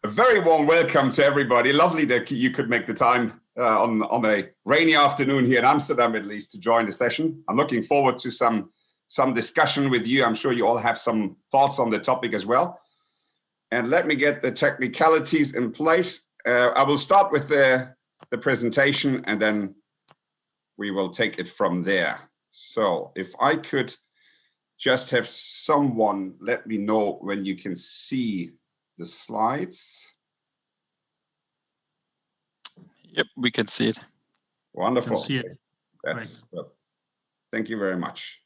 A very warm welcome to everybody. Lovely that you could make the time on a rainy afternoon here in Amsterdam, at least, to join the session. I'm looking forward to some discussion with you. I'm sure you all have some thoughts on the topic as well. And let me get the technicalities in place. I will start with the presentation and then we will take it from there. So if I could just have someone let me know when you can see the slides. Yep, we can see it. Wonderful. Can see it. That's good. Thank you very much.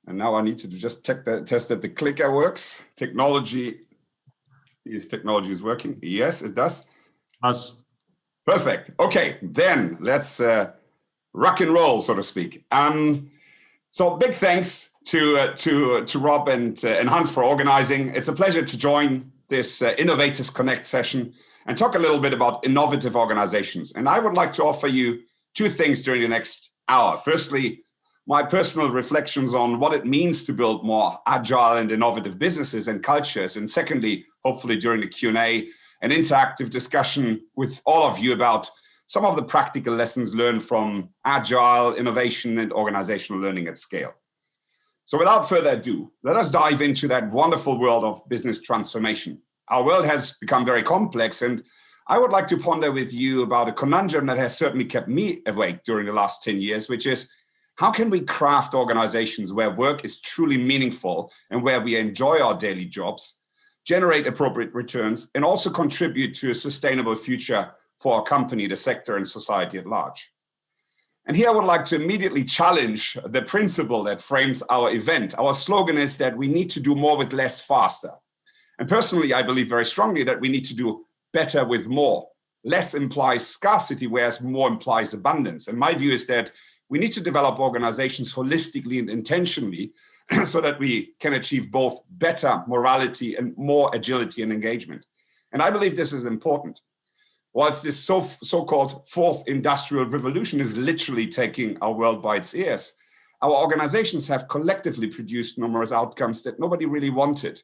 And now I need to just test that the clicker works. Technology, if technology is working. Yes, it does. Us. Perfect. Okay, then let's rock and roll, so to speak. So big thanks to Rob and Hans for organizing. It's a pleasure to join this Innov8rs Connect session and talk a little bit about innovative organizations. And I would like to offer you two things during the next hour. Firstly, my personal reflections on what it means to build more agile and innovative businesses and cultures. And secondly, hopefully during the Q&A, an interactive discussion with all of you about some of the practical lessons learned from agile, innovation, and organizational learning at scale. So without further ado, let us dive into that wonderful world of business transformation. Our world has become very complex, and I would like to ponder with you about a conundrum that has certainly kept me awake during the last 10 years, which is, how can we craft organizations where work is truly meaningful and where we enjoy our daily jobs, generate appropriate returns, and also contribute to a sustainable future for our company, the sector, and society at large? And here I would like to immediately challenge the principle that frames our event. Our slogan is that we need to do more with less faster. And personally, I believe very strongly that we need to do better with more. Less implies scarcity, whereas more implies abundance. And my view is that we need to develop organizations holistically and intentionally so that we can achieve both better morality and more agility and engagement. And I believe this is important. Whilst this so-called fourth industrial revolution is literally taking our world by its ears, our organizations have collectively produced numerous outcomes that nobody really wanted.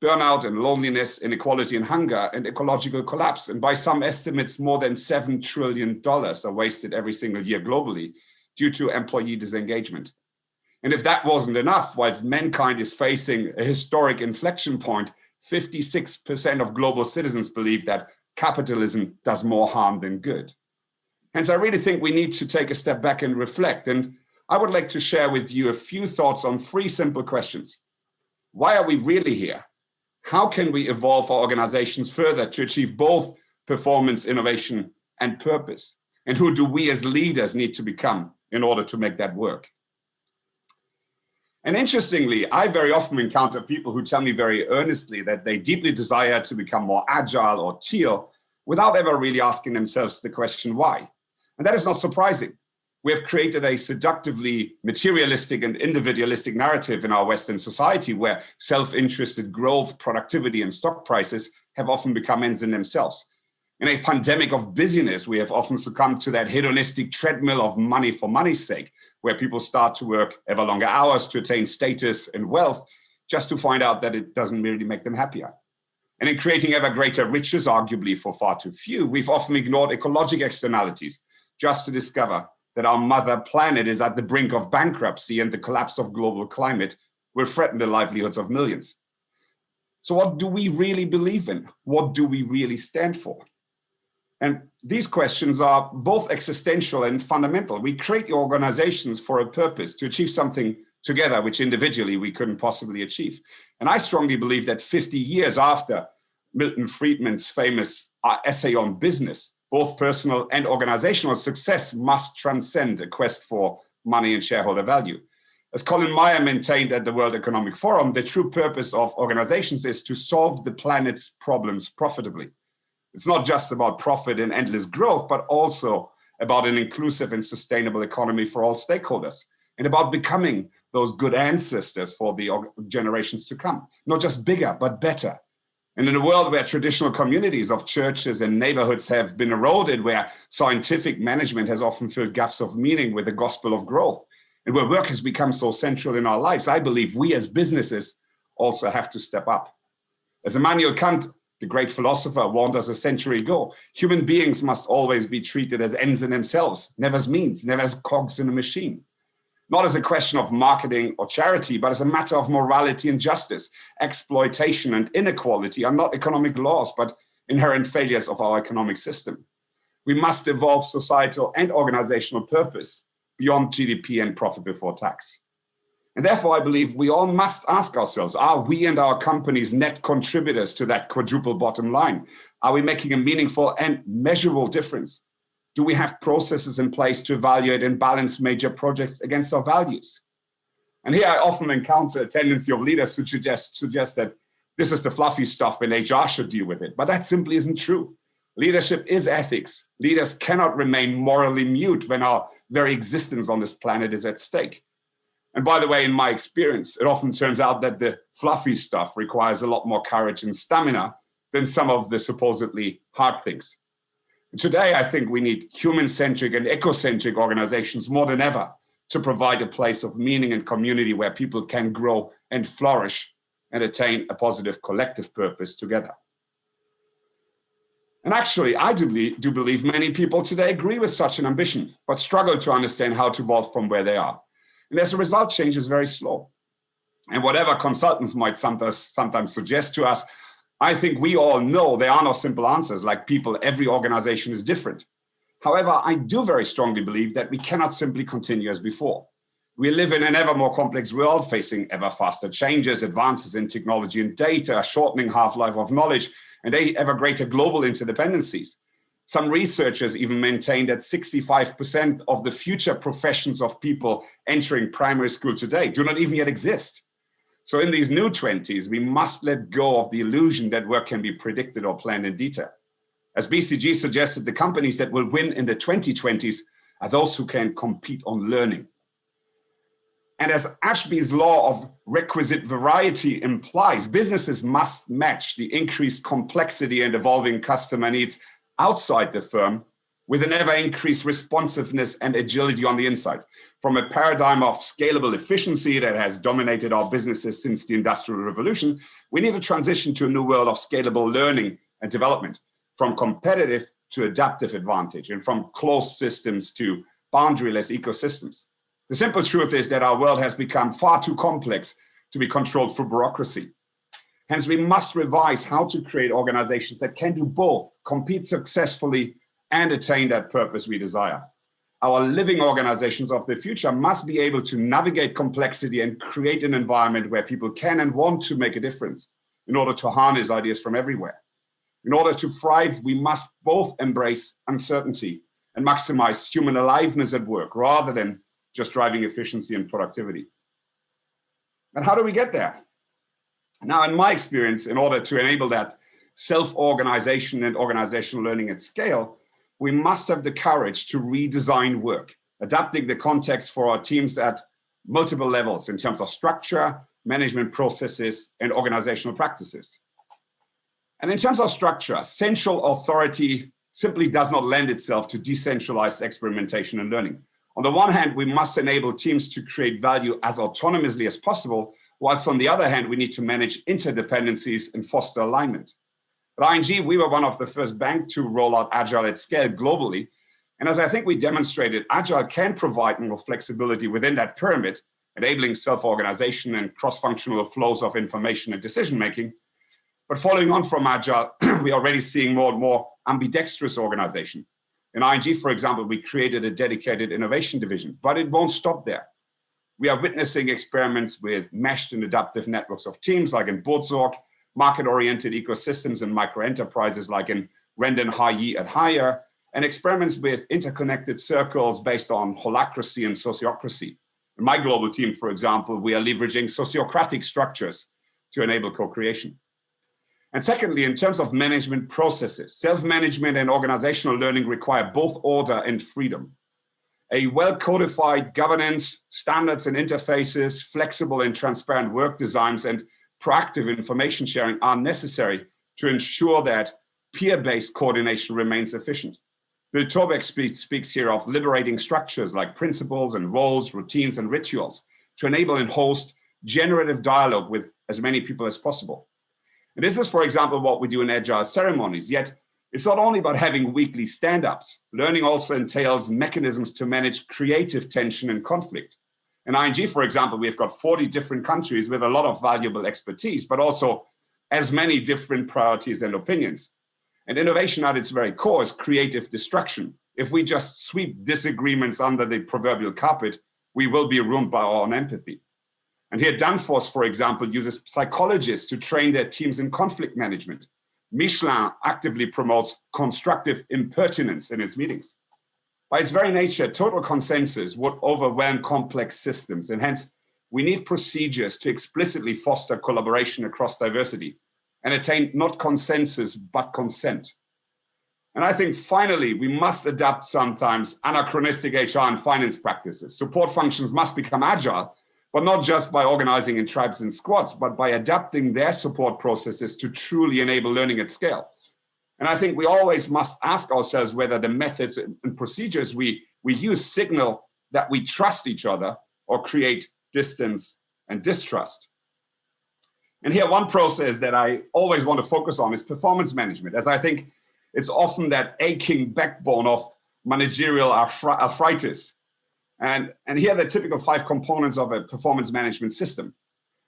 Burnout and loneliness, inequality and hunger, and ecological collapse. And by some estimates, more than $7 trillion are wasted every single year globally due to employee disengagement. And if that wasn't enough, whilst mankind is facing a historic inflection point, 56% of global citizens believe that capitalism does more harm than good. Hence, I really think we need to take a step back and reflect. And I would like to share with you a few thoughts on three simple questions. Why are we really here? How can we evolve our organizations further to achieve both performance, innovation, and purpose? And who do we as leaders need to become in order to make that work? And interestingly, I very often encounter people who tell me very earnestly that they deeply desire to become more agile or teal without ever really asking themselves the question why. And that is not surprising. We have created a seductively materialistic and individualistic narrative in our Western society where self-interested growth, productivity, and stock prices have often become ends in themselves. In a pandemic of busyness, we have often succumbed to that hedonistic treadmill of money for money's sake, where people start to work ever longer hours to attain status and wealth, just to find out that it doesn't really make them happier. And in creating ever greater riches, arguably for far too few, we've often ignored ecologic externalities, just to discover that our mother planet is at the brink of bankruptcy and the collapse of global climate will threaten the livelihoods of millions. So what do we really believe in? What do we really stand for? And these questions are both existential and fundamental. We create organizations for a purpose, to achieve something together, which individually we couldn't possibly achieve. And I strongly believe that 50 years after Milton Friedman's famous essay on business, both personal and organizational success must transcend a quest for money and shareholder value. As Colin Meyer maintained at the World Economic Forum, the true purpose of organizations is to solve the planet's problems profitably. It's not just about profit and endless growth, but also about an inclusive and sustainable economy for all stakeholders, and about becoming those good ancestors for the generations to come. Not just bigger, but better. And in a world where traditional communities of churches and neighborhoods have been eroded, where scientific management has often filled gaps of meaning with the gospel of growth, and where work has become so central in our lives, I believe we as businesses also have to step up. As Immanuel Kant the great philosopher, warned us a century ago. Human beings must always be treated as ends in themselves, never as means, never as cogs in a machine. Not as a question of marketing or charity, but as a matter of morality and justice. Exploitation and inequality are not economic laws, but inherent failures of our economic system. We must evolve societal and organizational purpose beyond GDP and profit before tax. And therefore, I believe we all must ask ourselves, are we and our companies net contributors to that quadruple bottom line? Are we making a meaningful and measurable difference? Do we have processes in place to evaluate and balance major projects against our values? And here I often encounter a tendency of leaders to suggest that this is the fluffy stuff and HR should deal with it. But that simply isn't true. Leadership is ethics. Leaders cannot remain morally mute when our very existence on this planet is at stake. And by the way, in my experience, it often turns out that the fluffy stuff requires a lot more courage and stamina than some of the supposedly hard things. Today, I think we need human-centric and eco-centric organizations more than ever to provide a place of meaning and community where people can grow and flourish and attain a positive collective purpose together. And actually, I do believe many people today agree with such an ambition, but struggle to understand how to evolve from where they are. And as a result, change is very slow. And whatever consultants might sometimes suggest to us, I think we all know there are no simple answers. Like people, every organization is different. However, I do very strongly believe that we cannot simply continue as before. We live in an ever more complex world, facing ever faster changes, advances in technology and data, a shortening half-life of knowledge, and ever greater global interdependencies. Some researchers even maintain that 65% of the future professions of people entering primary school today do not even yet exist. So in these new 20s, we must let go of the illusion that work can be predicted or planned in detail. As BCG suggested, the companies that will win in the 2020s are those who can compete on learning. And as Ashby's law of requisite variety implies, businesses must match the increased complexity and evolving customer needs outside the firm with an ever increased responsiveness and agility on the inside. From a paradigm of scalable efficiency that has dominated our businesses since the Industrial Revolution, we need to transition to a new world of scalable learning and development, from competitive to adaptive advantage, and from closed systems to boundaryless ecosystems. The simple truth is that our world has become far too complex to be controlled through bureaucracy. Hence, we must revise how to create organizations that can do both, compete successfully, and attain that purpose we desire. Our living organizations of the future must be able to navigate complexity and create an environment where people can and want to make a difference in order to harness ideas from everywhere. In order to thrive, we must both embrace uncertainty and maximize human aliveness at work rather than just driving efficiency and productivity. And how do we get there? Now, in my experience, in order to enable that self-organization and organizational learning at scale, we must have the courage to redesign work, adapting the context for our teams at multiple levels in terms of structure, management processes, and organizational practices. And in terms of structure, central authority simply does not lend itself to decentralized experimentation and learning. On the one hand, we must enable teams to create value as autonomously as possible, whilst on the other hand, we need to manage interdependencies and foster alignment. At ING, we were one of the first banks to roll out Agile at scale globally. And as I think we demonstrated, Agile can provide more flexibility within that pyramid, enabling self-organization and cross-functional flows of information and decision-making. But following on from Agile, we're already seeing more and more ambidextrous organization. In ING, for example, we created a dedicated innovation division, but it won't stop there. We are witnessing experiments with meshed and adaptive networks of teams like in Buurtzorg, market-oriented ecosystems and micro-enterprises like in Renden Hayi at Hire, and experiments with interconnected circles based on holacracy and sociocracy. In my global team, for example, we are leveraging sociocratic structures to enable co-creation. And secondly, in terms of management processes, self-management and organizational learning require both order and freedom. A well-codified governance, standards and interfaces, flexible and transparent work designs, and proactive information sharing are necessary to ensure that peer-based coordination remains efficient. Bill Torbeck speaks here of liberating structures like principles and roles, routines and rituals to enable and host generative dialogue with as many people as possible. And this is, for example, what we do in Agile ceremonies. Yet it's not only about having weekly stand-ups. Learning also entails mechanisms to manage creative tension and conflict. In ING, for example, we've got 40 different countries with a lot of valuable expertise, but also as many different priorities and opinions. And innovation at its very core is creative destruction. If we just sweep disagreements under the proverbial carpet, we will be ruined by our own empathy. And here Danfoss, for example, uses psychologists to train their teams in conflict management. Michelin actively promotes constructive impertinence in its meetings. By its very nature, total consensus would overwhelm complex systems, and hence we need procedures to explicitly foster collaboration across diversity and attain not consensus, but consent. And I think finally, we must adapt sometimes anachronistic HR and finance practices. Support functions must become agile, but not just by organizing in tribes and squads, but by adapting their support processes to truly enable learning at scale. And I think we always must ask ourselves whether the methods and procedures we use signal that we trust each other or create distance and distrust. And here, one process that I always want to focus on is performance management, as I think it's often that aching backbone of managerial arthritis. And here are the typical 5 components of a performance management system.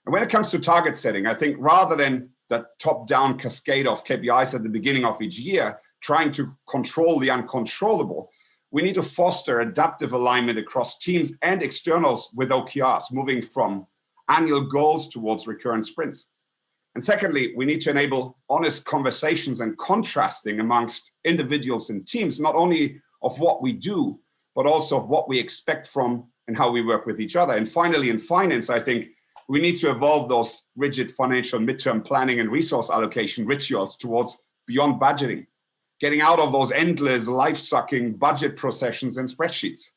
And when it comes to target setting, I think rather than the top-down cascade of KPIs at the beginning of each year, trying to control the uncontrollable, we need to foster adaptive alignment across teams and externals with OKRs, moving from annual goals towards recurrent sprints. And secondly, we need to enable honest conversations and contrasting amongst individuals and teams, not only of what we do, but also of what we expect from and how we work with each other. And finally, in finance, I think we need to evolve those rigid financial midterm planning and resource allocation rituals towards beyond budgeting, getting out of those endless life-sucking budget processions and spreadsheets.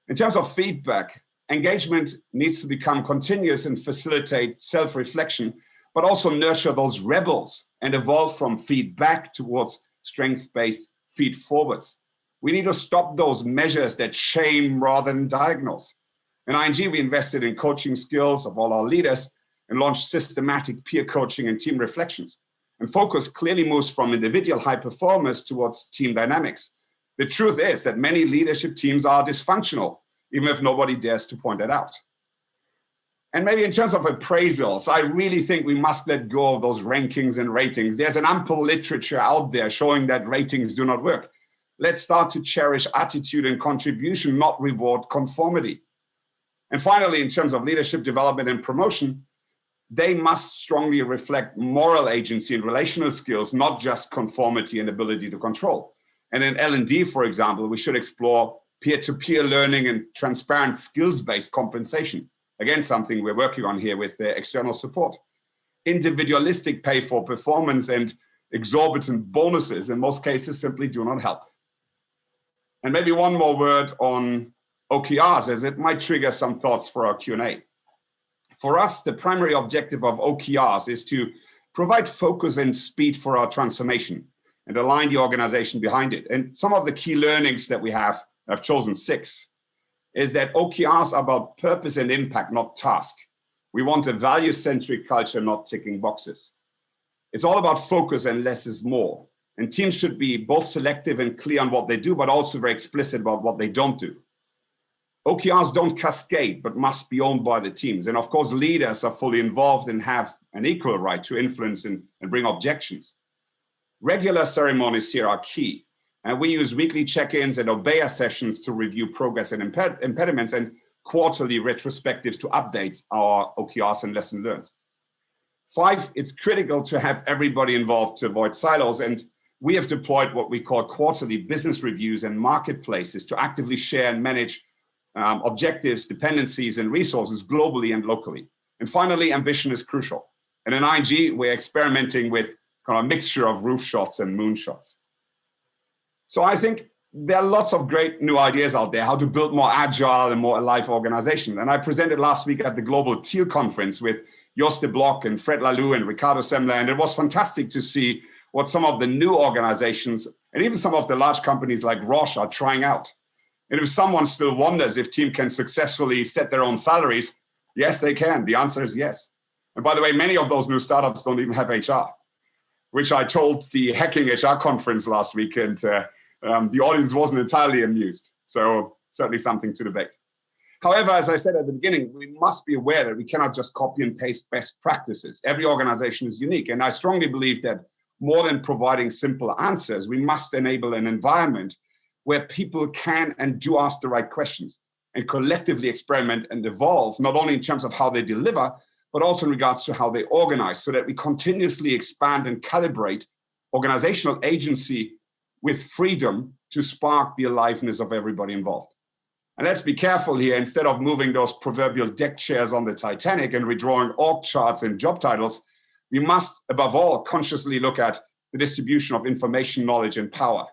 In terms of feedback, engagement needs to become continuous and facilitate self-reflection, but also nurture those rebels and evolve from feedback towards strength-based feed-forwards. We need to stop those measures that shame rather than diagnose. In ING, we invested in coaching skills of all our leaders and launched systematic peer coaching and team reflections. And focus clearly moves from individual high performers towards team dynamics. The truth is that many leadership teams are dysfunctional, even if nobody dares to point it out. And maybe in terms of appraisals, I really think we must let go of those rankings and ratings. There's an ample literature out there showing that ratings do not work. Let's start to cherish attitude and contribution, not reward conformity. And finally, in terms of leadership development and promotion, they must strongly reflect moral agency and relational skills, not just conformity and ability to control. And in L&D, for example, we should explore peer-to-peer learning and transparent skills-based compensation. Again, something we're working on here with the external support. Individualistic pay for performance and exorbitant bonuses in most cases simply do not help. And maybe one more word on OKRs, as it might trigger some thoughts for our Q&A. For us, the primary objective of OKRs is to provide focus and speed for our transformation and align the organization behind it. And some of the key learnings that we have, I've chosen 6, is that OKRs are about purpose and impact, not task. We want a value-centric culture, not ticking boxes. It's all about focus and less is more. And teams should be both selective and clear on what they do, but also very explicit about what they don't do. OKRs don't cascade, but must be owned by the teams. And of course, leaders are fully involved and have an equal right to influence and bring objections. Regular ceremonies here are key. And we use weekly check-ins and obeya sessions to review progress and impediments, and quarterly retrospectives to update our OKRs and lessons learned. 5, it's critical to have everybody involved to avoid silos. And we have deployed what we call quarterly business reviews and marketplaces to actively share and manage objectives, dependencies, and resources globally and locally. And finally, ambition is crucial. And in ING, we're experimenting with kind of a mixture of roof shots and moon shots. So I think there are lots of great new ideas out there, how to build more agile and more alive organizations. And I presented last week at the Global Teal Conference with Jos de Blok and Fred Laloux and Ricardo Semler, and it was fantastic to see what some of the new organizations and even some of the large companies like Roche are trying out. And if someone still wonders if team can successfully set their own salaries, yes, they can. The answer is yes. And by the way, many of those new startups don't even have HR, which I told the Hacking HR conference last week, and the audience wasn't entirely amused. So certainly something to debate. However, as I said at the beginning, we must be aware that we cannot just copy and paste best practices. Every organization is unique. And I strongly believe that more than providing simple answers, we must enable an environment where people can and do ask the right questions and collectively experiment and evolve, not only in terms of how they deliver, but also in regards to how they organize, so that we continuously expand and calibrate organizational agency with freedom to spark the aliveness of everybody involved. And let's be careful here. Instead of moving those proverbial deck chairs on the Titanic and redrawing org charts and job titles, we must, above all, consciously look at the distribution of information, knowledge, and power.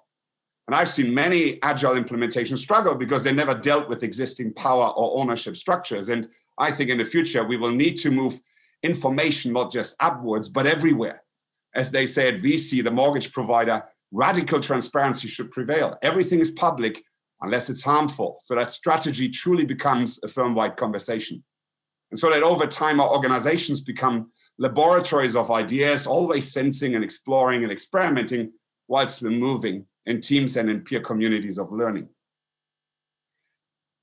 And I've seen many Agile implementations struggle because they never dealt with existing power or ownership structures. And I think in the future, we will need to move information not just upwards, but everywhere. As they say at VC, the mortgage provider, radical transparency should prevail. Everything is public, unless it's harmful, so that strategy truly becomes a firm-wide conversation. And so that over time, our organizations become laboratories of ideas, always sensing and exploring and experimenting whilst we're moving in teams and in peer communities of learning.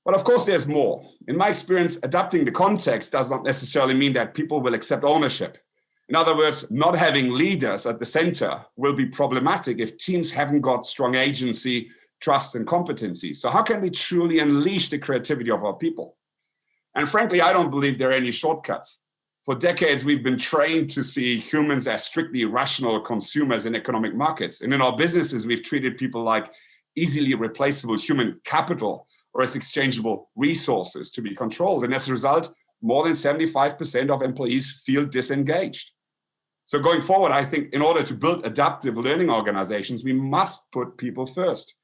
But of course, there's more. In my experience, adapting the context does not necessarily mean that people will accept ownership. In other words, not having leaders at the center will be problematic if teams haven't got strong agency, trust, and competency. So how can we truly unleash the creativity of our people? And frankly, I don't believe there are any shortcuts. For decades, we've been trained to see humans as strictly rational consumers in economic markets. And in our businesses, we've treated people like easily replaceable human capital or as exchangeable resources to be controlled. And as a result, more than 75% of employees feel disengaged. So going forward, I think in order to build adaptive learning organizations, we must put people first.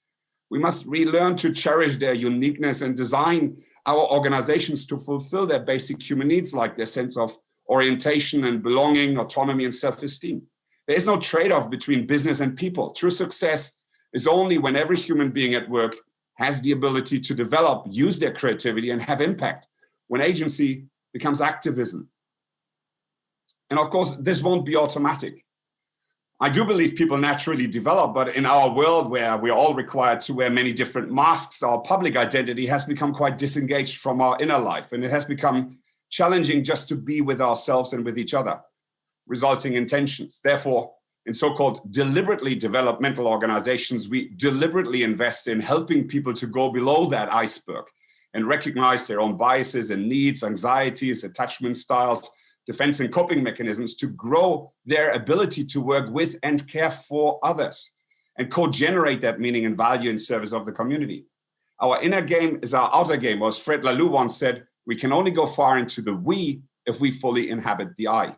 We must relearn to cherish their uniqueness and design our organizations to fulfill their basic human needs, like their sense of orientation and belonging, autonomy, and self-esteem. There is no trade-off between business and people. True success is only when every human being at work has the ability to develop, use their creativity, and have impact, when agency becomes activism. And of course, this won't be automatic. I do believe people naturally develop, but in our world where we're all required to wear many different masks, our public identity has become quite disengaged from our inner life, and it has become challenging just to be with ourselves and with each other, resulting in tensions. Therefore, in so-called deliberately developmental organizations, we deliberately invest in helping people to go below that iceberg and recognize their own biases and needs, anxieties, attachment styles, defense and coping mechanisms to grow their ability to work with and care for others and co-generate that meaning and value in service of the community. Our inner game is our outer game, or as Fred Laloux once said, we can only go far into the we if we fully inhabit the I.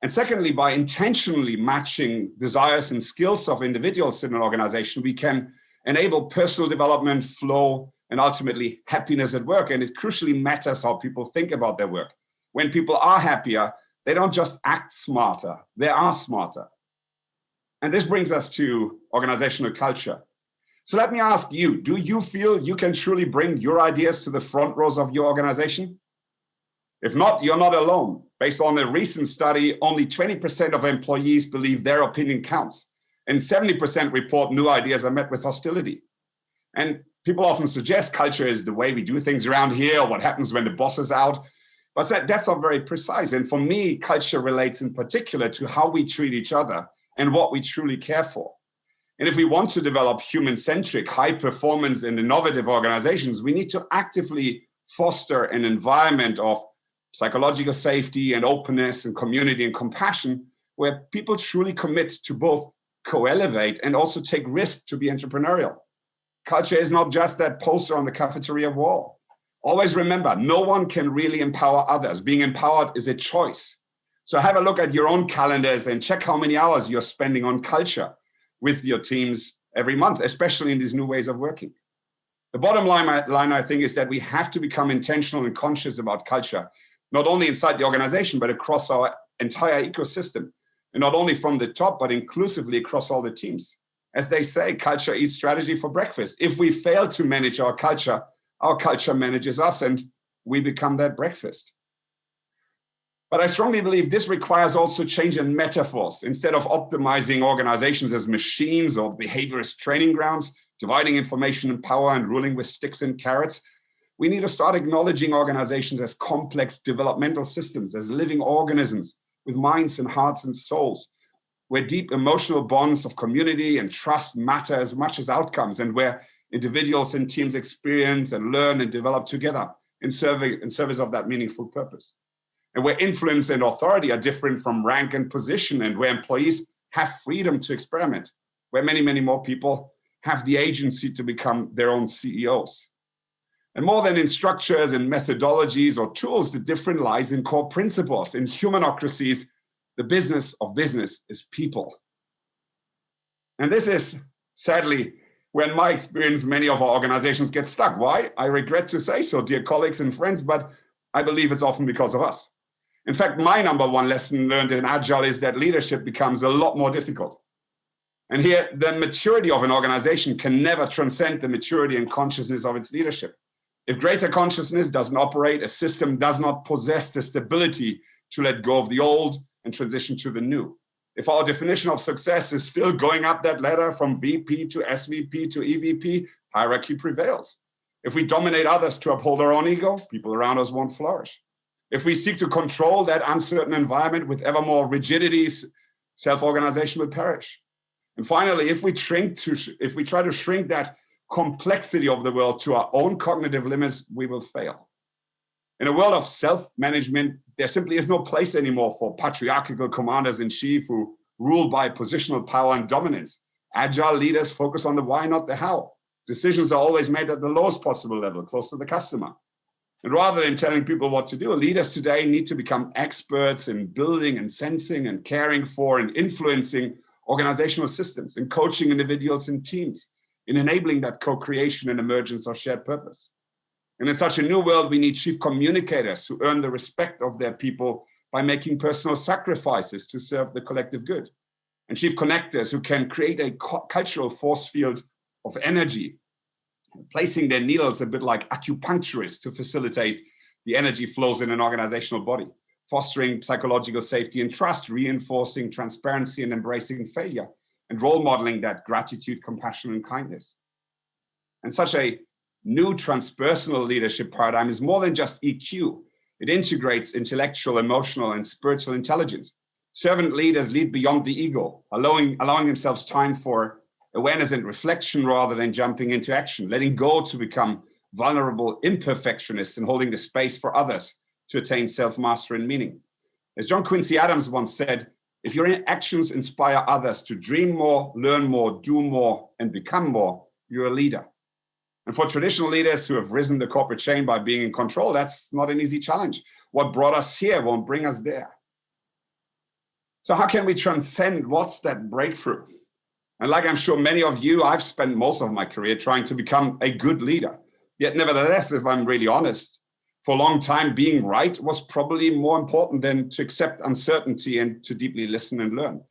And secondly, by intentionally matching desires and skills of individuals in an organization, we can enable personal development, flow, and ultimately happiness at work. And it crucially matters how people think about their work. When people are happier, they don't just act smarter, they are smarter. And this brings us to organizational culture. So let me ask you, do you feel you can truly bring your ideas to the front rows of your organization? If not, you're not alone. Based on a recent study, only 20% of employees believe their opinion counts, and 70% report new ideas are met with hostility. And people often suggest culture is the way we do things around here, what happens when the boss is out. But that's not very precise. And for me, culture relates in particular to how we treat each other and what we truly care for. And if we want to develop human-centric, high-performance and innovative organizations, we need to actively foster an environment of psychological safety and openness and community and compassion, where people truly commit to both co-elevate and also take risk to be entrepreneurial. Culture is not just that poster on the cafeteria wall. Always remember, no one can really empower others. Being empowered is a choice. So have a look at your own calendars and check how many hours you're spending on culture with your teams every month, especially in these new ways of working. The bottom line, I think, is that we have to become intentional and conscious about culture, not only inside the organization, but across our entire ecosystem. And not only from the top, but inclusively across all the teams. As they say, culture eats strategy for breakfast. If we fail to manage our culture manages us and we become that breakfast. But I strongly believe this requires also change in metaphors. Instead of optimizing organizations as machines or behaviorist training grounds, dividing information and power and ruling with sticks and carrots, we need to start acknowledging organizations as complex developmental systems, as living organisms with minds and hearts and souls, where deep emotional bonds of community and trust matter as much as outcomes, and where individuals and teams experience and learn and develop together in service of that meaningful purpose. And where influence and authority are different from rank and position, and where employees have freedom to experiment, where many, many more people have the agency to become their own CEOs. And more than in structures and methodologies or tools, the difference lies in core principles. In humanocracies, the business of business is people. And this is, sadly, where in my experience, many of our organizations get stuck. Why? I regret to say so, dear colleagues and friends, but I believe it's often because of us. In fact, my number one lesson learned in Agile is that leadership becomes a lot more difficult. And here, the maturity of an organization can never transcend the maturity and consciousness of its leadership. If greater consciousness doesn't operate, a system does not possess the stability to let go of the old and transition to the new. If our definition of success is still going up that ladder from VP to SVP to EVP, hierarchy prevails. If we dominate others to uphold our own ego, people around us won't flourish. If we seek to control that uncertain environment with ever more rigidities, self-organization will perish. And finally, if we try to shrink that complexity of the world to our own cognitive limits, we will fail. In a world of self-management, there simply is no place anymore for patriarchal commanders-in-chief who rule by positional power and dominance. Agile leaders focus on the why, not the how. Decisions are always made at the lowest possible level, close to the customer. And rather than telling people what to do, leaders today need to become experts in building and sensing and caring for and influencing organizational systems and coaching individuals and teams in enabling that co-creation and emergence of shared purpose. And in such a new world, we need chief communicators who earn the respect of their people by making personal sacrifices to serve the collective good. And chief connectors who can create a cultural force field of energy, placing their needles a bit like acupuncturists to facilitate the energy flows in an organizational body, fostering psychological safety and trust, reinforcing transparency and embracing failure, and role modeling that gratitude, compassion, and kindness. And such a new transpersonal leadership paradigm is more than just EQ. It integrates intellectual, emotional, and spiritual intelligence. Servant leaders lead beyond the ego, allowing themselves time for awareness and reflection rather than jumping into action, letting go to become vulnerable imperfectionists and holding the space for others to attain self-mastery and meaning. As John Quincy Adams once said, if your actions inspire others to dream more, learn more, do more, and become more, you're a leader. And for traditional leaders who have risen the corporate chain by being in control, that's not an easy challenge. What brought us here won't bring us there. So how can we transcend? What's that breakthrough? And like I'm sure many of you, I've spent most of my career trying to become a good leader. Yet nevertheless, if I'm really honest, for a long time, being right was probably more important than to accept uncertainty and to deeply listen and learn.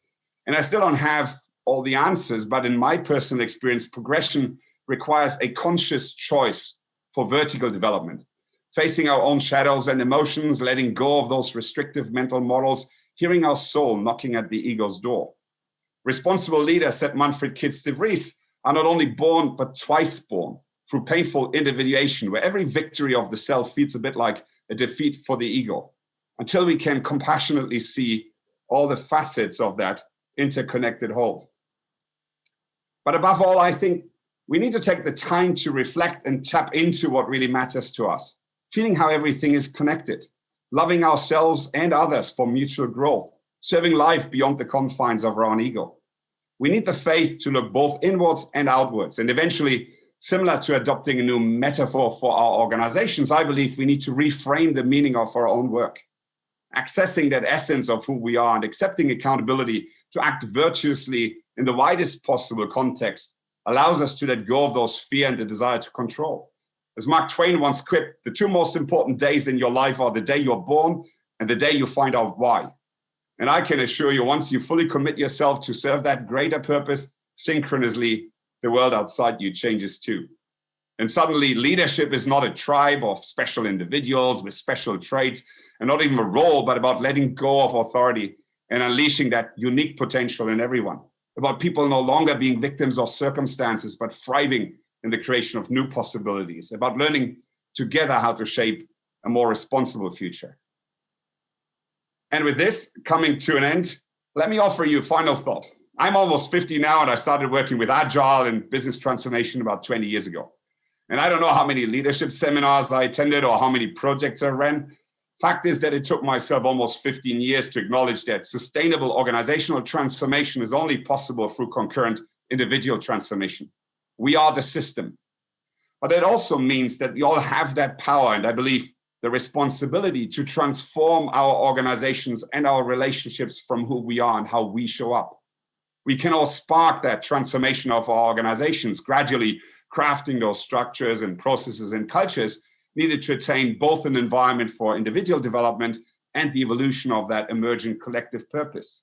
And I still don't have all the answers, but in my personal experience, progression requires a conscious choice for vertical development, facing our own shadows and emotions, letting go of those restrictive mental models, hearing our soul knocking at the ego's door. Responsible leaders, said Manfred Kitz de Vries, are not only born, but twice born, through painful individuation, where every victory of the self feels a bit like a defeat for the ego, until we can compassionately see all the facets of that interconnected whole. But above all, I think we need to take the time to reflect and tap into what really matters to us, feeling how everything is connected, loving ourselves and others for mutual growth, serving life beyond the confines of our own ego. We need the faith to look both inwards and outwards, and eventually, similar to adopting a new metaphor for our organizations, I believe we need to reframe the meaning of our own work, accessing that essence of who we are and accepting accountability to act virtuously in the widest possible context allows us to let go of those fear and the desire to control. As Mark Twain once quipped, the two most important days in your life are the day you're born and the day you find out why. And I can assure you, once you fully commit yourself to serve that greater purpose, synchronously, the world outside you changes too. And suddenly leadership is not a tribe of special individuals with special traits. and not even a role, but about letting go of authority and unleashing that unique potential in everyone. About people no longer being victims of circumstances, but thriving in the creation of new possibilities. About learning together how to shape a more responsible future. And with this coming to an end, let me offer you a final thought. I'm almost 50 now, and I started working with Agile and business transformation about 20 years ago. And I don't know how many leadership seminars I attended or how many projects I ran. Fact is that it took myself almost 15 years to acknowledge that sustainable organizational transformation is only possible through concurrent individual transformation. We are the system. But it also means that we all have that power, and I believe the responsibility to transform our organizations and our relationships from who we are and how we show up. We can all spark that transformation of our organizations, gradually crafting those structures and processes and cultures needed to attain both an environment for individual development and the evolution of that emergent collective purpose.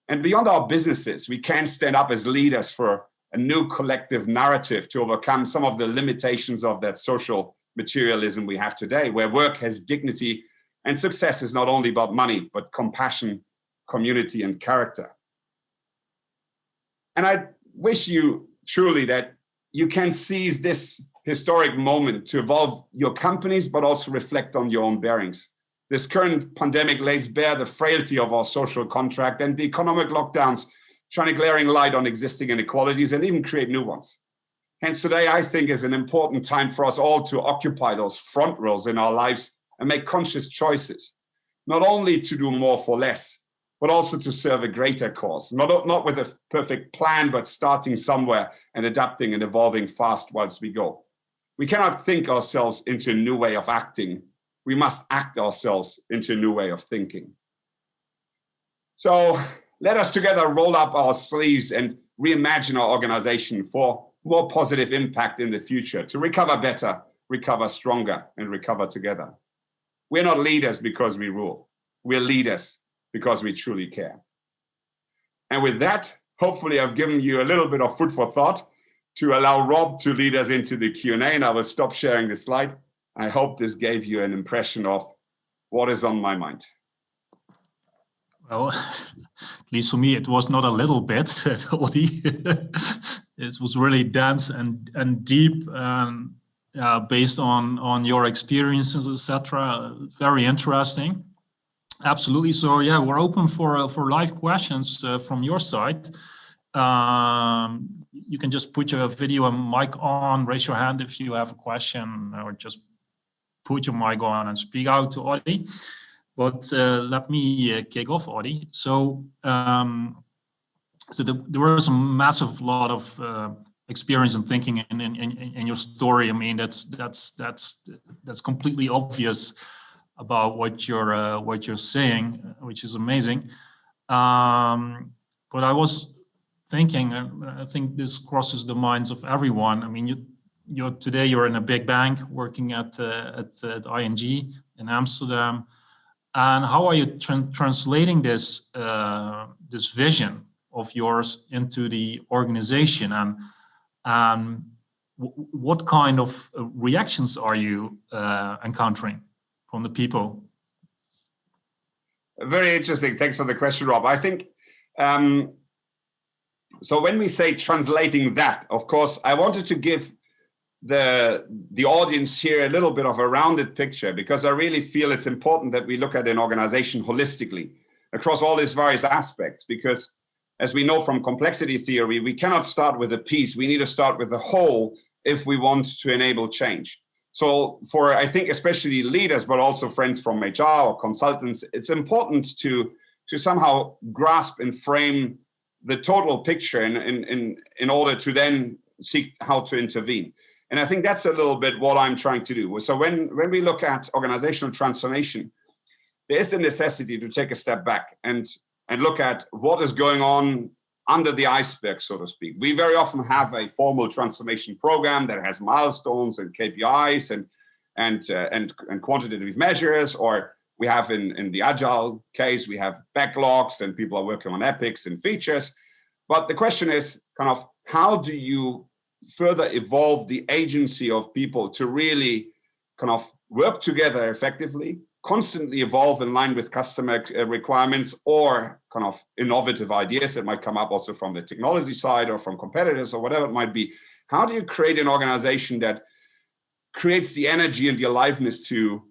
And beyond our businesses, we can stand up as leaders for a new collective narrative to overcome some of the limitations of that social materialism we have today, where work has dignity and success is not only about money, but compassion, community, and character. And I wish you truly that you can seize this historic moment to evolve your companies, but also reflect on your own bearings. This current pandemic lays bare the frailty of our social contract, and the economic lockdowns shine a glaring light on existing inequalities and even create new ones. Hence today, I think, is an important time for us all to occupy those front rows in our lives and make conscious choices, not only to do more for less, but also to serve a greater cause, not with a perfect plan, but starting somewhere and adapting and evolving fast whilst we go. We cannot think ourselves into a new way of acting. We must act ourselves into a new way of thinking. So let us together roll up our sleeves and reimagine our organization for more positive impact in the future, to recover better, recover stronger, and recover together. We're not leaders because we rule. We're leaders because we truly care. And with that, hopefully I've given you a little bit of food for thought to allow Rob to lead us into the Q&A, and I will stop sharing the slide. I hope this gave you an impression of what is on my mind. Well, at least for me, it was not a little bit, Audie. It was really dense and deep, based on your experiences, etc. Very interesting. Absolutely. So yeah, we're open for live questions from your side. You can just put your video and mic on, raise your hand if you have a question, or just put your mic on and speak out to Audie. But let me kick off, Audie. So, there was a massive lot of experience and thinking in your story. I mean, that's completely obvious about what you're saying, which is amazing. But I was thinking, I think this crosses the minds of everyone. I mean, today you're in a big bank working at ING in Amsterdam, and how are you translating this vision of yours into the organization, and what kind of reactions are you encountering from the people? Very interesting. Thanks for the question, Rob. I think, so when we say translating that, of course, I wanted to give the audience here a little bit of a rounded picture, because I really feel it's important that we look at an organization holistically across all its various aspects, because as we know from complexity theory, we cannot start with a piece. We need to start with the whole if we want to enable change. So for, I think, especially leaders, but also friends from HR or consultants, it's important to somehow grasp and frame the total picture in order to then seek how to intervene. And I think that's a little bit what I'm trying to do. So when we look at organizational transformation, there is a necessity to take a step back and look at what is going on under the iceberg, so to speak. We very often have a formal transformation program that has milestones and KPIs and quantitative measures, or we have in the Agile case, we have backlogs and people are working on epics and features. But the question is kind of, how do you further evolve the agency of people to really kind of work together effectively, constantly evolve in line with customer requirements or kind of innovative ideas that might come up also from the technology side or from competitors or whatever it might be. How do you create an organization that creates the energy and the aliveness to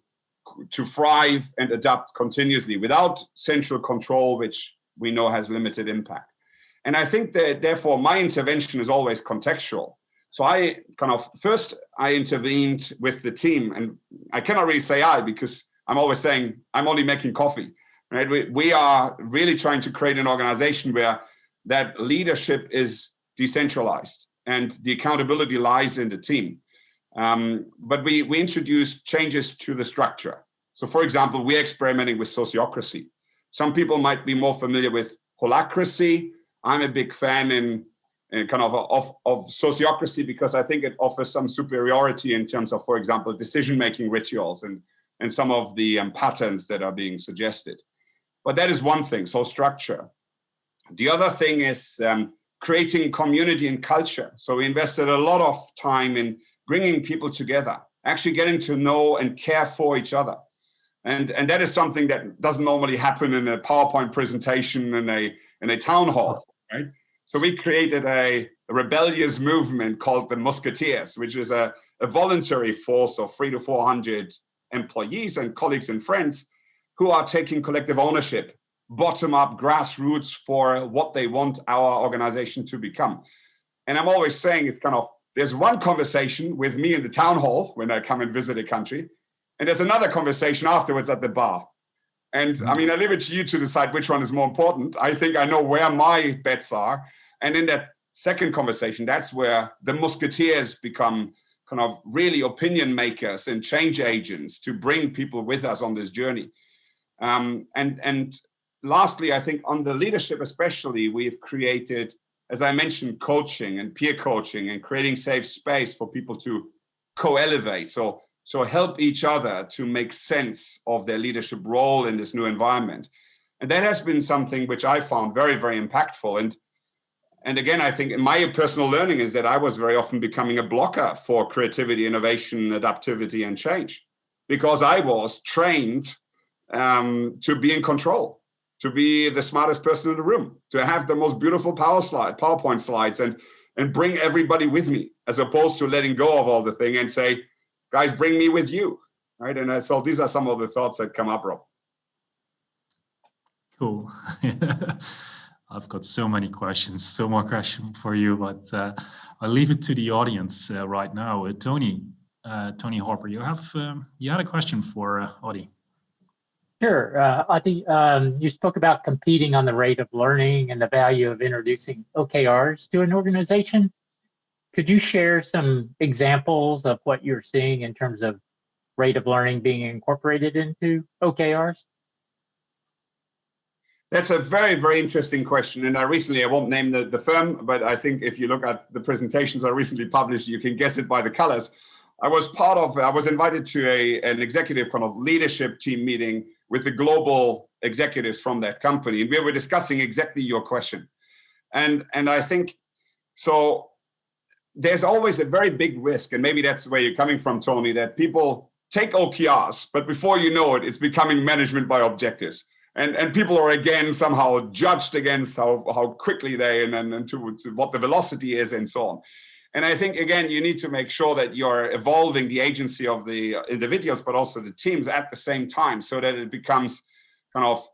thrive and adapt continuously without central control, which we know has limited impact? And I think that therefore my intervention is always contextual. So I intervened with the team, and I cannot really say because I'm always saying I'm only making coffee, right? We are really trying to create an organization where that leadership is decentralized and the accountability lies in the team. But we introduced changes to the structure. So for example, we're experimenting with sociocracy. Some people might be more familiar with holacracy. I'm a big fan in kind of sociocracy because I think it offers some superiority in terms of, for example, decision-making rituals and some of the patterns that are being suggested. But that is one thing, so structure. The other thing is creating community and culture. So we invested a lot of time in bringing people together, actually getting to know and care for each other. And that is something that doesn't normally happen in a PowerPoint presentation in a town hall, right? So we created a rebellious movement called the Musketeers, which is a voluntary force of 300 to 400 employees and colleagues and friends who are taking collective ownership, bottom-up grassroots for what they want our organization to become. And I'm always saying it's kind of, there's one conversation with me in the town hall when I come and visit a country, and there's another conversation afterwards at the bar. And I mean, I leave it to you to decide which one is more important. I think I know where my bets are. And in that second conversation, that's where the Musketeers become kind of really opinion makers and change agents to bring people with us on this journey. And lastly, I think on the leadership especially, we've created, as I mentioned, coaching and peer coaching and creating safe space for people to co-elevate. So help each other to make sense of their leadership role in this new environment. And that has been something which I found very, very impactful. And again, I think my personal learning is that I was very often becoming a blocker for creativity, innovation, adaptivity, and change, because I was trained to be in control, to be the smartest person in the room, to have the most beautiful PowerPoint slides and bring everybody with me, as opposed to letting go of all the thing and say, guys, bring me with you, right? And so these are some of the thoughts that come up, Rob. Cool. I've got so many questions, so more questions for you, but I'll leave it to the audience right now. Tony Harper, you had a question for Adi. Sure, Adi, you spoke about competing on the rate of learning and the value of introducing OKRs to an organization. Could you share some examples of what you're seeing in terms of rate of learning being incorporated into OKRs? That's a very, very interesting question. And I won't name the firm, but I think if you look at the presentations I recently published, you can guess it by the colors. I was invited to an executive kind of leadership team meeting with the global executives from that company. And we were discussing exactly your question. And I think, so there's always a very big risk, and maybe that's where you're coming from, Tony, that people take OKRs, but before you know it, it's becoming management by objectives. And people are again somehow judged against how quickly they and to what the velocity is and so on. And I think, again, you need to make sure that you're evolving the agency of the individuals, but also the teams at the same time, so that it becomes kind of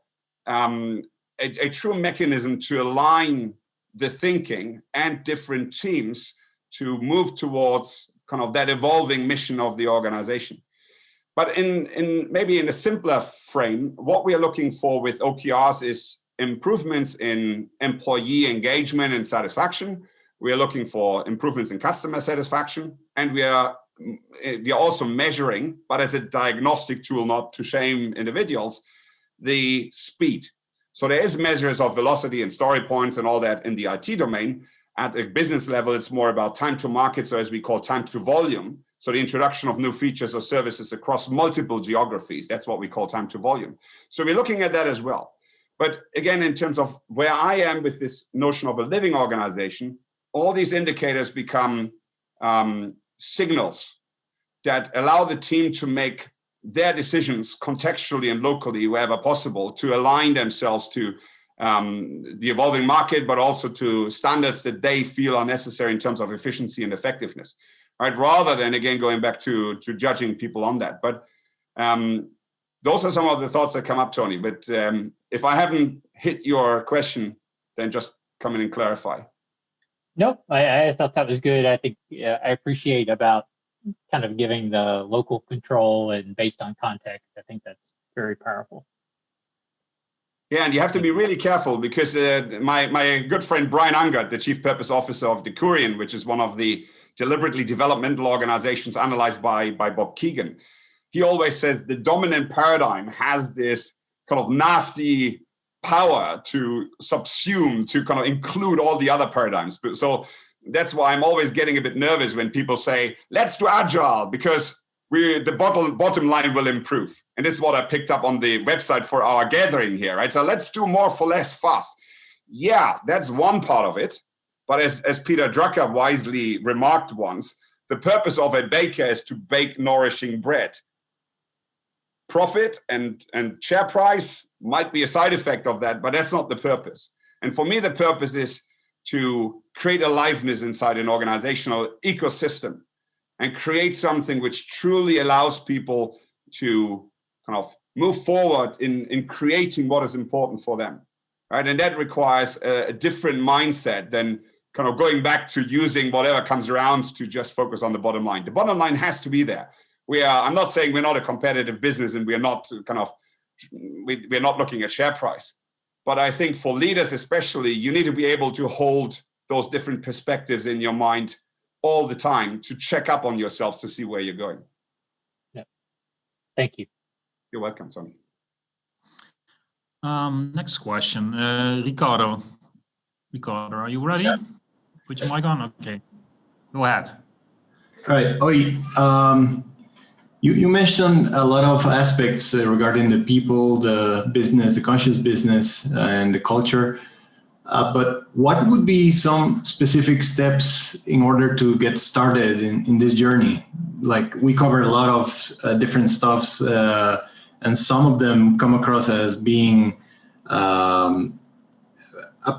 a true mechanism to align the thinking and different teams to move towards kind of that evolving mission of the organization. But in maybe in a simpler frame, what we are looking for with OKRs is improvements in employee engagement and satisfaction. We are looking for improvements in customer satisfaction, and we are also measuring, but as a diagnostic tool, not to shame individuals, the speed. So there is measures of velocity and story points and all that in the IT domain. At a business level, it's more about time to market, so as we call time to volume. So the introduction of new features or services across multiple geographies, that's what we call time to volume. So we're looking at that as well. But again, in terms of where I am with this notion of a living organization, all these indicators become signals that allow the team to make their decisions contextually and locally wherever possible to align themselves to the evolving market, but also to standards that they feel are necessary in terms of efficiency and effectiveness, right? Rather than, again, going back to judging people on that. But those are some of the thoughts that come up, Tony. But if I haven't hit your question, then just come in and clarify. Nope, I thought that was good. I think I appreciate about kind of giving the local control and based on context. I think that's very powerful. Yeah, and you have to be really careful because my good friend Brian Ungert, the Chief Purpose Officer of Decurion, which is one of the deliberately developmental organizations analyzed by Bob Keegan, he always says the dominant paradigm has this kind of nasty power to subsume, to kind of include all the other paradigms. So that's why I'm always getting a bit nervous when people say, let's do Agile because the bottom line will improve. And this is what I picked up on the website for our gathering here, right? So let's do more for less fast. Yeah, that's one part of it. But as Peter Drucker wisely remarked once, the purpose of a baker is to bake nourishing bread. Profit and share price might be a side effect of that, but that's not the purpose. And for me, the purpose is to create aliveness inside an organizational ecosystem and create something which truly allows people to kind of move forward in creating what is important for them, right? And that requires a different mindset than kind of going back to using whatever comes around to just focus on the bottom line. The bottom line has to be there. I'm not saying we're not a competitive business and we're not looking at share price. But I think for leaders especially, you need to be able to hold those different perspectives in your mind all the time to check up on yourselves to see where you're going. Yeah. Thank you. You're welcome, Tony. Next question, Ricardo. Ricardo, are you ready? Yeah. Put your mic on. Okay, go ahead. All right. Oi. You mentioned a lot of aspects regarding the people, the business, the conscious business, and the culture. But what would be some specific steps in order to get started in this journey? Like we covered a lot of different stuffs, and some of them come across as being a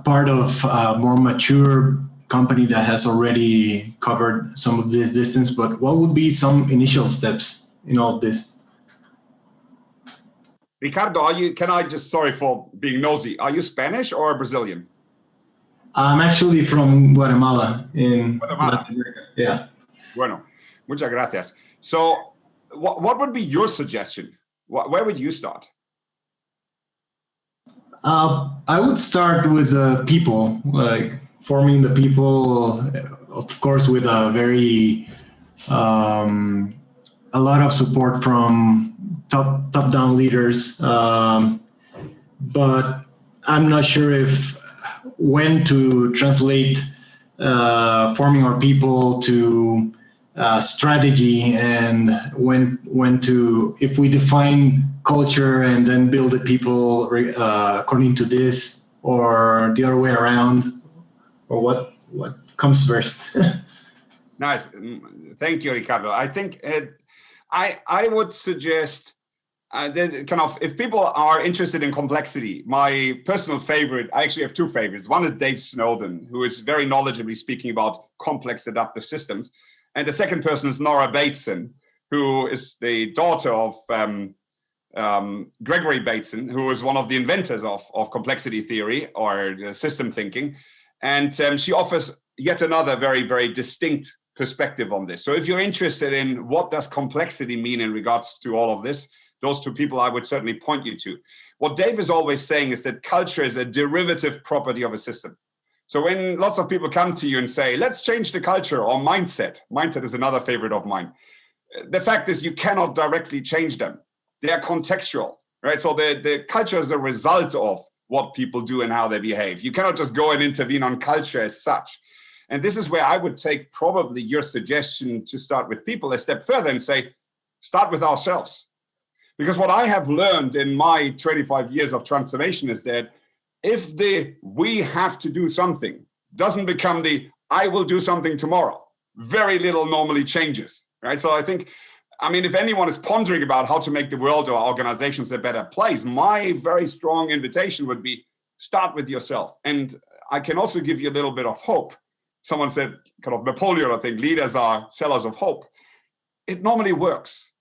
part of a more mature company that has already covered some of this distance. But what would be some initial steps in all this? Ricardo, sorry for being nosy, are you Spanish or Brazilian? I'm actually from Guatemala in Latin America. Yeah. Bueno, muchas gracias. So what would be your suggestion? Where would you start? I would start with the people, like forming the people, of course, with a very a lot of support from top-down leaders, but I'm not sure when to translate forming our people to strategy, and when to, if we define culture and then build the people according to this, or the other way around, or what comes first. Nice. Thank you, Ricardo. I think I would suggest if people are interested in complexity, my personal favorite, I actually have two favorites. One is Dave Snowden, who is very knowledgeably speaking about complex adaptive systems. And the second person is Nora Bateson, who is the daughter of Gregory Bateson, who is one of the inventors of complexity theory or system thinking. And she offers yet another very, very distinct perspective on this. So if you're interested in what does complexity mean in regards to all of this, those two people I would certainly point you to. What Dave is always saying is that culture is a derivative property of a system. So when lots of people come to you and say, let's change the culture, or mindset is another favorite of mine. The fact is you cannot directly change them. They are contextual, right? So the culture is a result of what people do and how they behave. You cannot just go and intervene on culture as such. And this is where I would take probably your suggestion to start with people a step further and say, start with ourselves. Because what I have learned in my 25 years of transformation is that if the we have to do something doesn't become the I will do something tomorrow, very little normally changes, right? So I think I mean, if anyone is pondering about how to make the world or organizations a better place, my very strong invitation would be start with yourself. And I can also give you a little bit of hope. Someone said, kind of Napoleon, I think, leaders are sellers of hope. It normally works.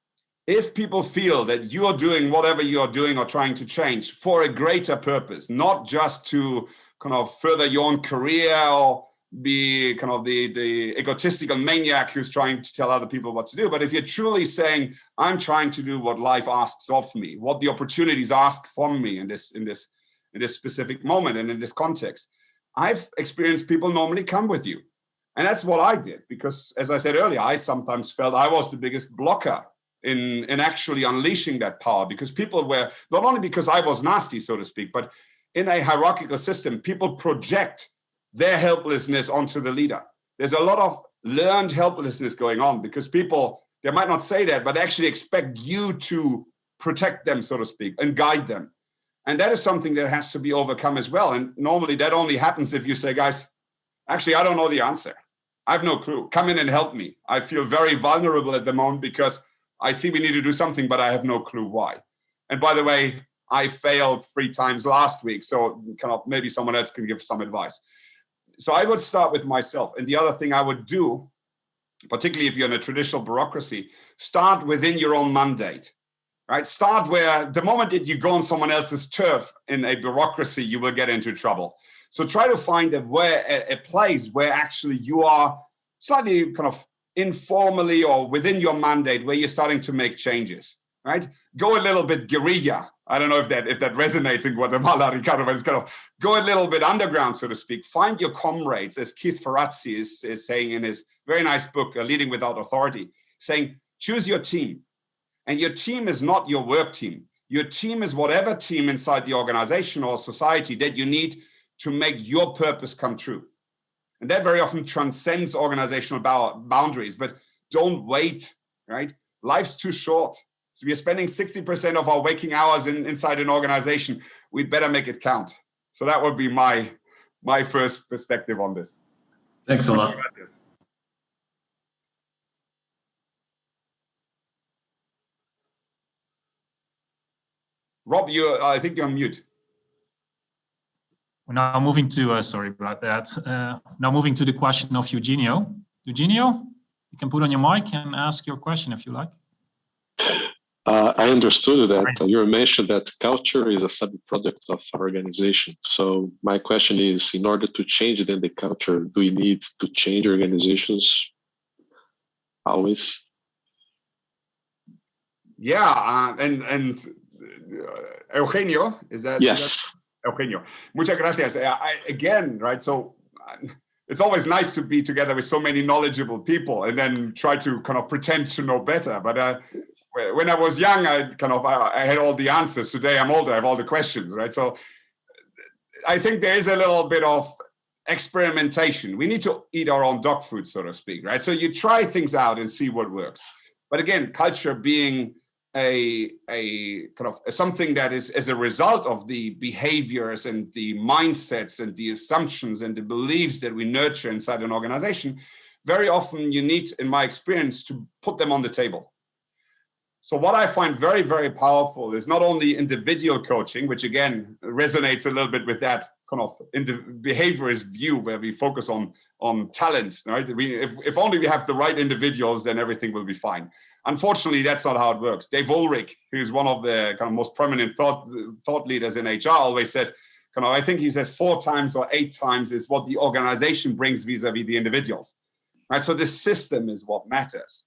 If people feel that you're doing whatever you're doing or trying to change for a greater purpose, not just to kind of further your own career or be kind of the egotistical maniac who's trying to tell other people what to do, but if you're truly saying, I'm trying to do what life asks of me, what the opportunities ask from me in this specific moment and in this context, I've experienced people normally come with you. And that's what I did, because as I said earlier, I sometimes felt I was the biggest blocker in actually unleashing that power, because people were, not only because I was nasty, so to speak, but in a hierarchical system, people project their helplessness onto the leader. There's a lot of learned helplessness going on because people, they might not say that, but actually expect you to protect them, so to speak, and guide them. And that is something that has to be overcome as well. And normally that only happens if you say, guys, actually, I don't know the answer. I have no clue. Come in and help me. I feel very vulnerable at the moment because I see we need to do something, but I have no clue why. And by the way, I failed 3 times last week. So kind of maybe someone else can give some advice. So I would start with myself. And the other thing I would do, particularly if you're in a traditional bureaucracy, start within your own mandate. Right? Start where the moment that you go on someone else's turf in a bureaucracy, you will get into trouble. So try to find a place where actually you are slightly kind of informally or within your mandate where you're starting to make changes, right? Go a little bit guerrilla. I don't know if that resonates in Guatemala, Ricardo, but it's kind of go a little bit underground, so to speak. Find your comrades, as Keith Ferrazzi is saying in his very nice book, Leading Without Authority, saying, choose your team. And your team is not your work team. Your team is whatever team inside the organization or society that you need to make your purpose come true. And that very often transcends organizational boundaries, but don't wait, right? Life's too short. So we are spending 60% of our waking hours inside an organization. We'd better make it count. So that would be my first perspective on this. Thanks a lot. Rob, I think you're on mute. We're now moving to, sorry about that. Now moving to the question of Eugenio. Eugenio, you can put on your mic and ask your question if you like. I understood that you mentioned that culture is a sub-product of our organization. So my question is, in order to change then the culture, do we need to change organizations always? Yeah, and Eugenio, is that? Yes. Is that Eugenio, muchas gracias. Again, right, so it's always nice to be together with so many knowledgeable people and then try to kind of pretend to know better. But when I was young, I had all the answers. Today I'm older, I have all the questions, right? So I think there is a little bit of experimentation. We need to eat our own dog food, so to speak, right? So you try things out and see what works. But again, culture being a kind of something that is as a result of the behaviors and the mindsets and the assumptions and the beliefs that we nurture inside an organization, very often you need, in my experience, to put them on the table. So what I find very, very powerful is not only individual coaching, which again resonates a little bit with that kind of behaviorist view where we focus on talent, right? If only we have the right individuals, then everything will be fine. Unfortunately, that's not how it works. Dave Ulrich, who's one of the kind of most prominent thought leaders in HR, always says, I think he says 4 times or 8 times is what the organization brings vis-a-vis the individuals. Right? So the system is what matters.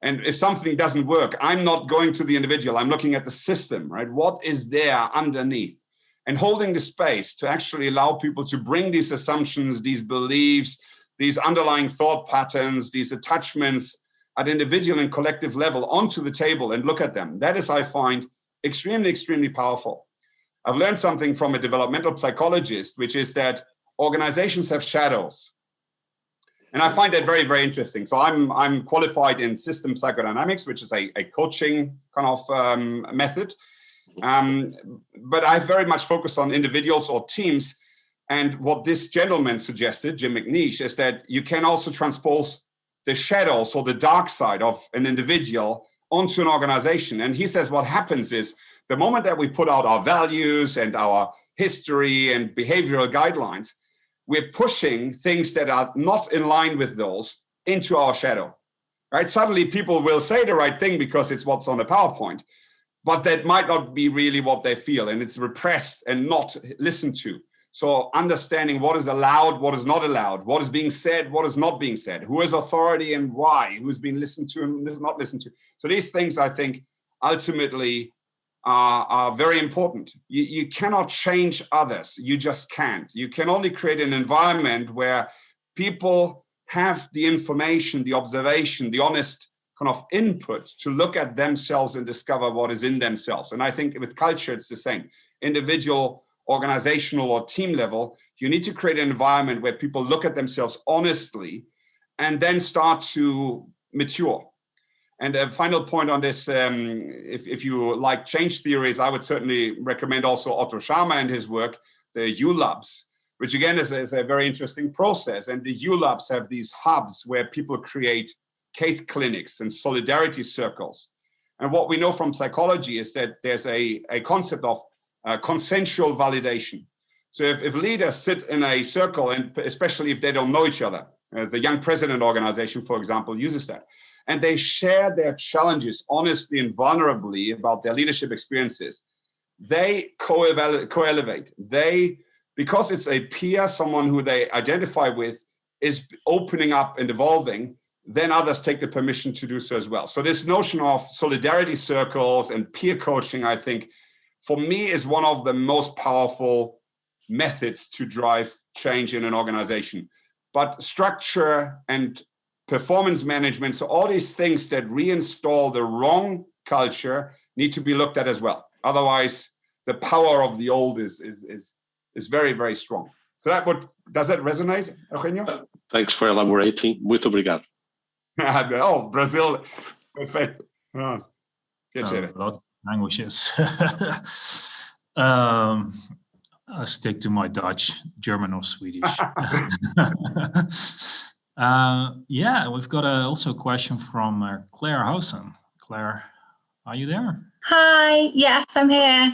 And if something doesn't work, I'm not going to the individual. I'm looking at the system, right? What is there underneath? And holding the space to actually allow people to bring these assumptions, these beliefs, these underlying thought patterns, these attachments at individual and collective level onto the table and look at them. That is, I find, extremely, extremely powerful. I've learned something from a developmental psychologist, which is that organizations have shadows. And I find that very, very interesting. So I'm qualified in system psychodynamics, which is a coaching kind of method. But I very much focus on individuals or teams. And what this gentleman suggested, Jim McNeish, is that you can also transpose the shadows or the dark side of an individual onto an organization. And he says what happens is the moment that we put out our values and our history and behavioral guidelines, we're pushing things that are not in line with those into our shadow, right? Suddenly people will say the right thing because it's what's on the PowerPoint, but that might not be really what they feel, and it's repressed and not listened to. So understanding what is allowed, what is not allowed, what is being said, what is not being said, who has authority and why, who's being listened to and is not listened to. So these things, I think, ultimately are very important. You cannot change others. You just can't. You can only create an environment where people have the information, the observation, the honest kind of input to look at themselves and discover what is in themselves. And I think with culture, it's the same. Individual, organizational, or team level, you need to create an environment where people look at themselves honestly and then start to mature. And a final point on this, if you like change theories, I would certainly recommend also Otto Scharmer and his work, the ULabs, which again is a very interesting process. And the ULabs have these hubs where people create case clinics and solidarity circles. And what we know from psychology is that there's a concept of consensual validation. So if leaders sit in a circle, and especially if they don't know each other, the Young President Organization, for example, uses that, and they share their challenges honestly and vulnerably about their leadership experiences, they co-elevate. They, because it's a peer, someone who they identify with, is opening up and evolving, then others take the permission to do so as well. So this notion of solidarity circles and peer coaching, I think, for me, is one of the most powerful methods to drive change in an organization. But structure and performance management, so all these things that reinstall the wrong culture need to be looked at as well. Otherwise, the power of the old is very, very strong. So does that resonate, Eugenio? Thanks for elaborating. Muito obrigado. Oh, Brazil. Perfect. Oh, lots of languages. I'll stick to my Dutch, German, or Swedish. Yeah, we've got also a question from Claire Housen. Claire, are you there? Hi, yes, I'm here.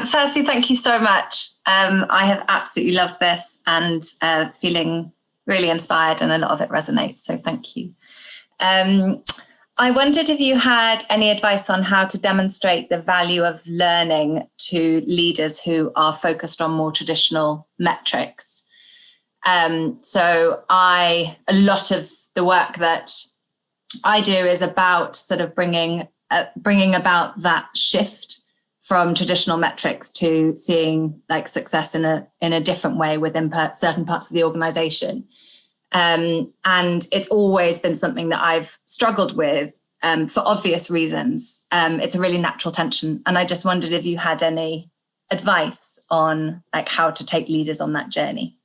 Firstly, thank you so much. I have absolutely loved this and feeling really inspired, and a lot of it resonates, so thank you. I wondered if you had any advice on how to demonstrate the value of learning to leaders who are focused on more traditional metrics. So a lot of the work that I do is about sort of bringing about that shift from traditional metrics to seeing like success in a different way within certain parts of the organization. And it's always been something that I've struggled with for obvious reasons. It's a really natural tension. And I just wondered if you had any advice on like how to take leaders on that journey.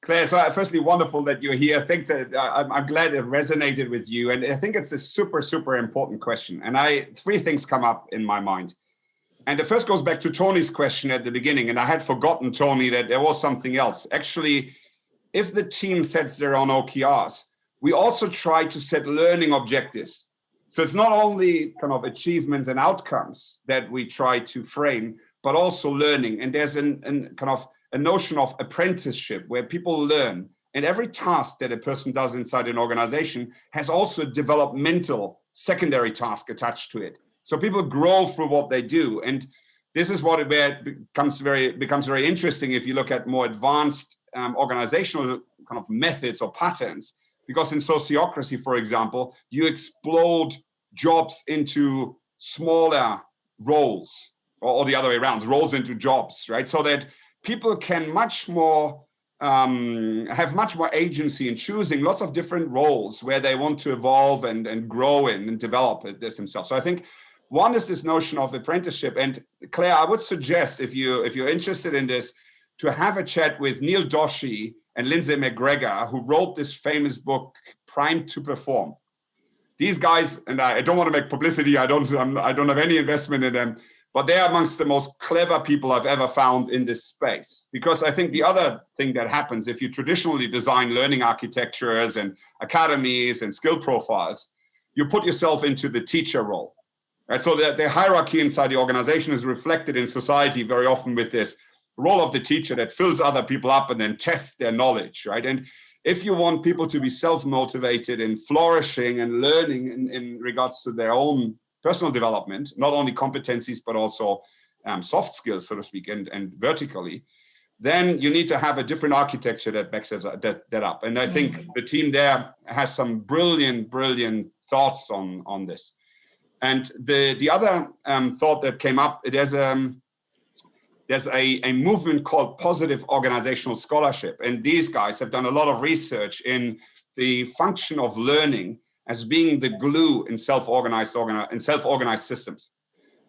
Claire, so firstly, wonderful that you're here. Thanks. I'm glad it resonated with you. And I think it's a super, super important question. And three things come up in my mind. And the first goes back to Tony's question at the beginning. And I had forgotten, Tony, that there was something else. Actually, if the team sets their own OKRs, we also try to set learning objectives. So it's not only kind of achievements and outcomes that we try to frame, but also learning. And there's a notion of apprenticeship where people learn. And every task that a person does inside an organization has also a developmental secondary task attached to it. So people grow through what they do. And this is where it becomes very interesting if you look at more advanced organizational kind of methods or patterns. Because in sociocracy, for example, you explode jobs into smaller roles, or the other way around, roles into jobs, right? So that people can have much more agency in choosing lots of different roles where they want to evolve and grow in and develop this themselves. So I think one is this notion of apprenticeship. And Claire, I would suggest, if you're interested in this, to have a chat with Neil Doshi and Lindsay McGregor, who wrote this famous book, Primed to Perform. These guys, and I don't want to make publicity, I don't have any investment in them, but they are amongst the most clever people I've ever found in this space. Because I think the other thing that happens, if you traditionally design learning architectures and academies and skill profiles, you put yourself into the teacher role. Right? So the hierarchy inside the organization is reflected in society very often with this role of the teacher that fills other people up and then tests their knowledge, right? And if you want people to be self-motivated and flourishing and learning in regards to their own personal development, not only competencies, but also soft skills, so to speak, and vertically, then you need to have a different architecture that backs that up. And I think the team there has some brilliant thoughts on this. And the other thought that came up, there's a movement called positive organizational scholarship. And these guys have done a lot of research in the function of learning as being the glue in self-organized systems.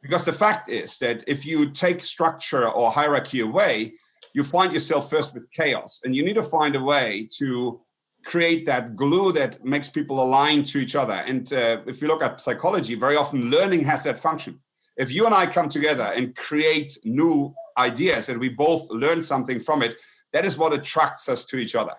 Because the fact is that if you take structure or hierarchy away, you find yourself first with chaos. And you need to find a way to create that glue that makes people align to each other. And if you look at psychology, very often learning has that function. If you and I come together and create new ideas and we both learn something from it, that is what attracts us to each other,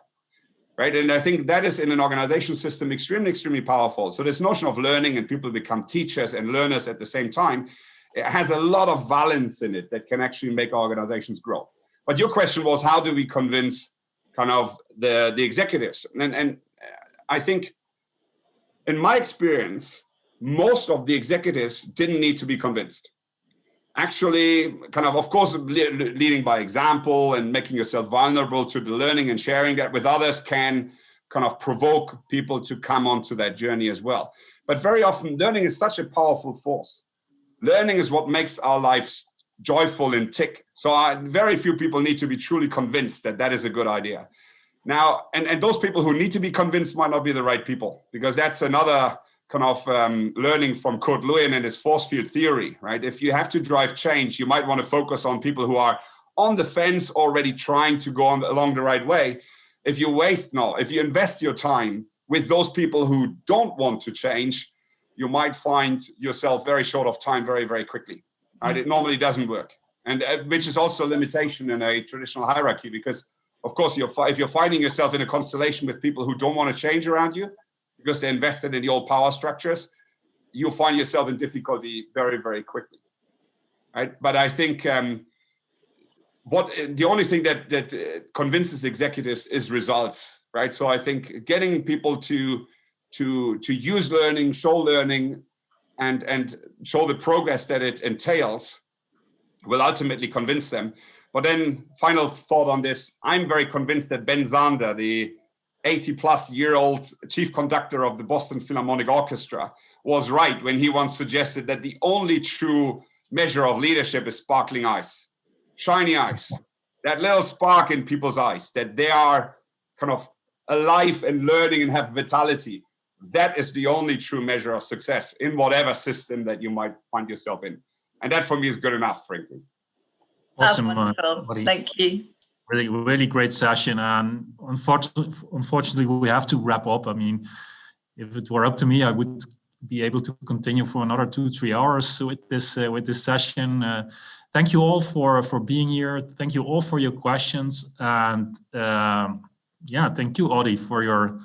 right? And I think that is in an organization system extremely powerful. So this notion of learning and people become teachers and learners at the same time, it has a lot of valence in it that can actually make organizations grow. But your question was, how do we convince kind of the executives? And I think in my experience, most of the executives didn't need to be convinced. Actually, kind of course, leading by example and making yourself vulnerable to the learning and sharing that with others can kind of provoke people to come onto that journey as well. But very often, learning is such a powerful force. Learning is what makes our lives joyful and tick. So very few people need to be truly convinced that that is a good idea. Now, and those people who need to be convinced might not be the right people, because that's another kind of learning from Kurt Lewin and his force field theory, right? If you have to drive change, you might want to focus on people who are on the fence already trying to go along the right way. If you invest your time with those people who don't want to change, you might find yourself very short of time very quickly. Right? It normally doesn't work. And which is also a limitation in a traditional hierarchy, because of course, if you're finding yourself in a constellation with people who don't want to change around you, because they're invested in the old power structures, you'll find yourself in difficulty very quickly, right? But I think the only thing that convinces executives is results, right? So I think getting people to use learning, show learning, and show the progress that it entails will ultimately convince them. But then, final thought on this, I'm very convinced that Ben Zander, the 80-plus-year-old chief conductor of the Boston Philharmonic Orchestra, was right when he once suggested that the only true measure of leadership is sparkling eyes, shiny eyes, that little spark in people's eyes, that they are kind of alive and learning and have vitality. That is the only true measure of success in whatever system that you might find yourself in. And that for me is good enough, frankly. That's Awesome, wonderful. Thank you. Really great session. And unfortunately, we have to wrap up. I mean, if it were up to me, I would be able to continue for another 2-3 hours with this session. Thank you all for being here. Thank you all for your questions. And thank you, Audie, for your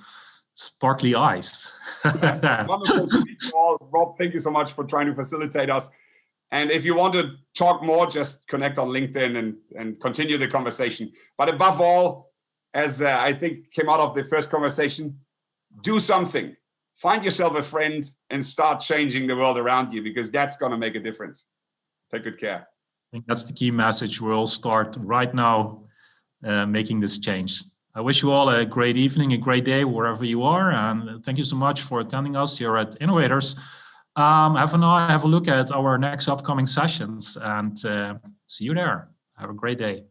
sparkly eyes. Wonderful to meet you all. Rob, thank you so much for trying to facilitate us. And if you want to talk more, just connect on LinkedIn and continue the conversation. But above all, as I think came out of the first conversation, do something. Find yourself a friend and start changing the world around you, because that's going to make a difference. Take good care. I think that's the key message. We'll all start right now making this change. I wish you all a great evening, a great day, wherever you are. And thank you so much for attending us here at Innov8rs. Have a look at our next upcoming sessions and see you there. Have a great day.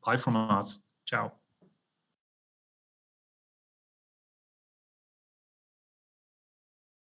Bye from us. Ciao.